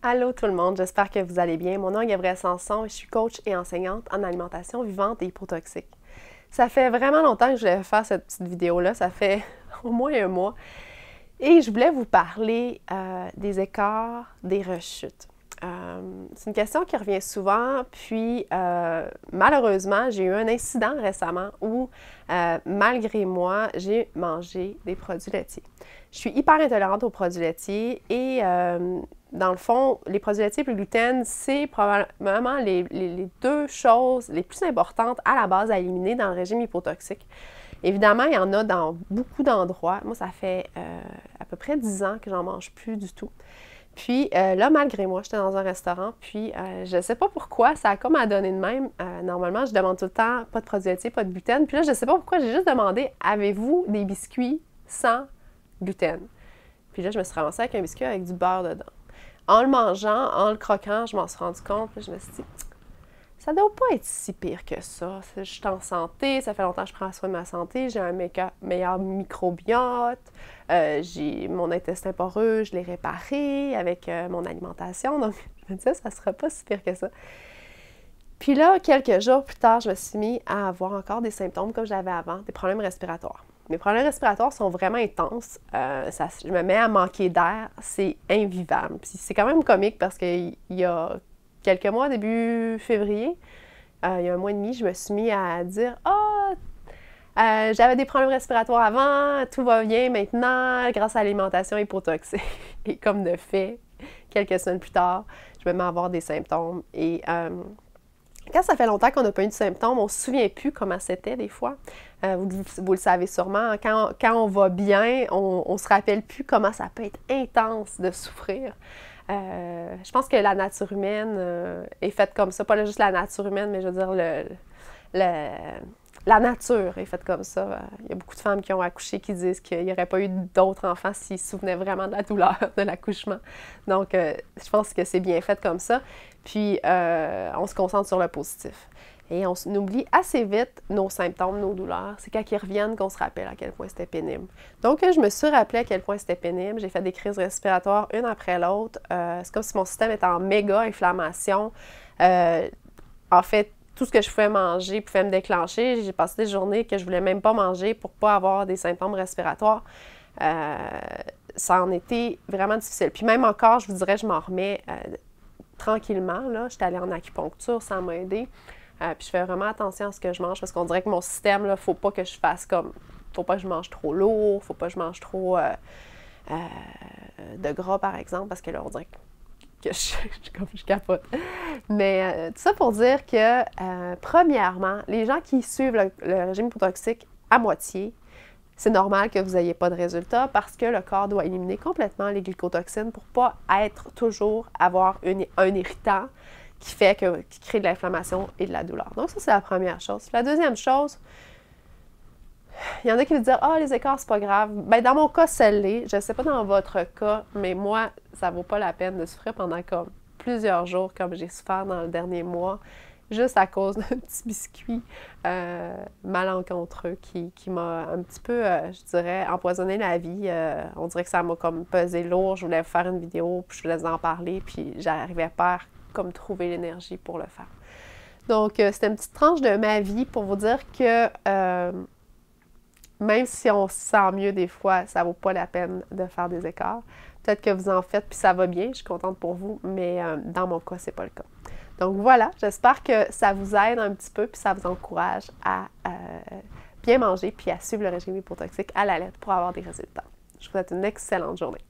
Allô tout le monde, j'espère que vous allez bien. Mon nom est Gabrielle Sanson et je suis coach et enseignante en alimentation vivante et hypotoxique. Ça fait vraiment longtemps que je voulais faire cette petite vidéo-là, ça fait au moins un mois. Et je voulais vous parler des écarts, des rechutes. C'est une question qui revient souvent, puis malheureusement, j'ai eu un incident récemment où, malgré moi, j'ai mangé des produits laitiers. Je suis hyper intolérante aux produits laitiers et dans le fond, les produits laitiers et le gluten, c'est probablement les deux choses les plus importantes à la base à éliminer dans le régime hypotoxique. Évidemment, il y en a dans beaucoup d'endroits. Moi, ça fait à peu près 10 ans que j'en mange plus du tout. Puis là, malgré moi, j'étais dans un restaurant, puis je ne sais pas pourquoi, ça a comme à donner de même. Normalement, je demande tout le temps pas de produits laitiers, pas de gluten. Puis là, je ne sais pas pourquoi, j'ai juste demandé « Avez-vous des biscuits sans gluten? » Puis là, je me suis ramassée avec un biscuit avec du beurre dedans. En le mangeant, en le croquant, je m'en suis rendu compte, puis je me suis dit « Ça doit pas être si pire que ça. Je suis en santé, ça fait longtemps que je prends soin de ma santé, j'ai un meilleur microbiote, j'ai mon intestin poreux, je l'ai réparé avec mon alimentation. Donc, je me disais, ça sera pas si pire que ça. » Puis là, quelques jours plus tard, je me suis mis à avoir encore des symptômes comme j'avais avant, des problèmes respiratoires. Mes problèmes respiratoires sont vraiment intenses. Je me mets à manquer d'air, c'est invivable. Puis c'est quand même comique parce qu'il y a quelques mois, début février, il y a un mois et demi, je me suis mis à dire « Ah, j'avais des problèmes respiratoires avant, tout va bien maintenant grâce à l'alimentation hypotoxique. » Et comme de fait, quelques semaines plus tard, je me mets à avoir des symptômes. Et quand ça fait longtemps qu'on n'a pas eu de symptômes, on ne se souvient plus comment c'était des fois. Vous le savez sûrement, quand on va bien, on ne se rappelle plus comment ça peut être intense de souffrir. Je pense que la nature humaine est faite comme ça. Pas juste la nature humaine, mais je veux dire, la nature est faite comme ça. Il y a beaucoup de femmes qui ont accouché qui disent qu'il n'y aurait pas eu d'autres enfants s'ils se souvenaient vraiment de la douleur de l'accouchement. Donc, je pense que c'est bien fait comme ça. Puis, on se concentre sur le positif. Et on oublie assez vite nos symptômes, nos douleurs. C'est quand ils reviennent qu'on se rappelle à quel point c'était pénible. Donc, je me suis rappelé à quel point c'était pénible. J'ai fait des crises respiratoires une après l'autre. C'est comme si mon système était en méga inflammation. En fait, tout ce que je pouvais manger pouvait me déclencher. J'ai passé des journées que je voulais même pas manger pour pas avoir des symptômes respiratoires. Ça en était vraiment difficile. Puis même encore, je vous dirais, je m'en remets tranquillement. Là. J'étais allée en acupuncture, ça m'a aidé. Puis je fais vraiment attention à ce que je mange parce qu'on dirait que mon système, il ne faut pas que je fasse comme... faut pas que je mange trop lourd, faut pas que je mange trop de gras, par exemple, parce que là, on dirait que je capote. Mais tout ça pour dire que, premièrement, les gens qui suivent le régime hypotoxique à moitié, c'est normal que vous n'ayez pas de résultat parce que le corps doit éliminer complètement les glycotoxines pour ne pas toujours avoir un irritant qui crée de l'inflammation et de la douleur. Donc ça, c'est la première chose. La deuxième chose, il y en a qui vont dire « Ah, les écarts, c'est pas grave. » Bien, dans mon cas, ça l'est. Je ne sais pas dans votre cas, mais moi, ça vaut pas la peine de souffrir pendant comme plusieurs jours, comme j'ai souffert dans le dernier mois, juste à cause d'un petit biscuit malencontreux qui m'a un petit peu, je dirais, empoisonné la vie. On dirait que ça m'a comme pesé lourd. Je voulais faire une vidéo, puis je voulais en parler, puis j'arrivais pas à comme trouver l'énergie pour le faire. Donc, c'était une petite tranche de ma vie pour vous dire que même si on se sent mieux des fois, ça vaut pas la peine de faire des écarts. Peut-être que vous en faites, puis ça va bien, je suis contente pour vous, mais dans mon cas, c'est pas le cas. Donc voilà, j'espère que ça vous aide un petit peu, puis ça vous encourage à bien manger, puis à suivre le régime hypotoxique à la lettre pour avoir des résultats. Je vous souhaite une excellente journée.